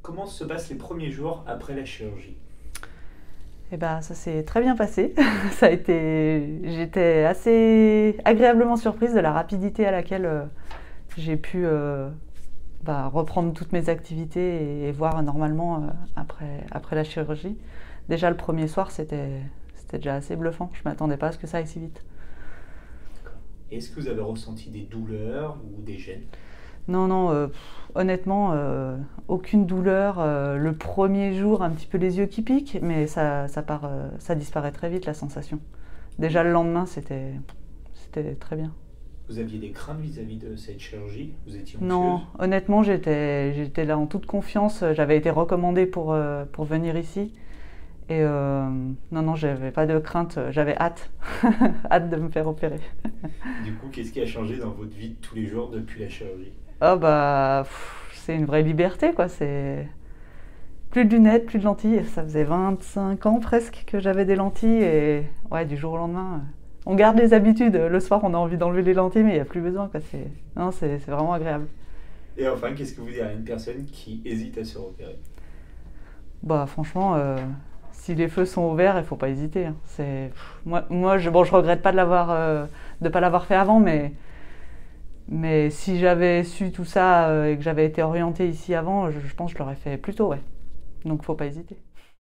Comment se passent les premiers jours après la chirurgie? Eh ben, ça s'est très bien passé. J'étais assez agréablement surprise de la rapidité à laquelle j'ai pu reprendre toutes mes activités et voir normalement après la chirurgie. Déjà le premier soir, c'était déjà assez bluffant. Je ne m'attendais pas à ce que ça aille si vite. D'accord. Est-ce que vous avez ressenti des douleurs ou des gènes? Non, non, honnêtement, aucune douleur. Le premier jour, un petit peu les yeux qui piquent, mais ça disparaît très vite la sensation. Déjà le lendemain, c'était très bien. Vous aviez des craintes vis-à-vis de cette chirurgie? Vous étiez Non, anxieuse? honnêtement, j'étais là en toute confiance. J'avais été recommandée pour venir ici. Et non, non, j'avais pas de crainte. J'avais hâte, hâte de me faire opérer. Du coup, qu'est-ce qui a changé dans votre vie de tous les jours depuis la chirurgie? Oh bah, c'est une vraie liberté, quoi. C'est plus de lunettes, plus de lentilles. Ça faisait 25 ans presque que j'avais des lentilles et ouais, du jour au lendemain, on garde les habitudes. Le soir, on a envie d'enlever les lentilles, mais il n'y a plus besoin, quoi. Non, c'est vraiment agréable. Et enfin, qu'est-ce que vous direz à une personne qui hésite à se repérer? Bah, franchement, si les feux sont ouverts, il faut pas hésiter, hein. Je regrette pas de pas l'avoir fait avant, mais si j'avais su tout ça et que j'avais été orientée ici avant, je pense que je l'aurais fait plus tôt, ouais. Donc, faut pas hésiter.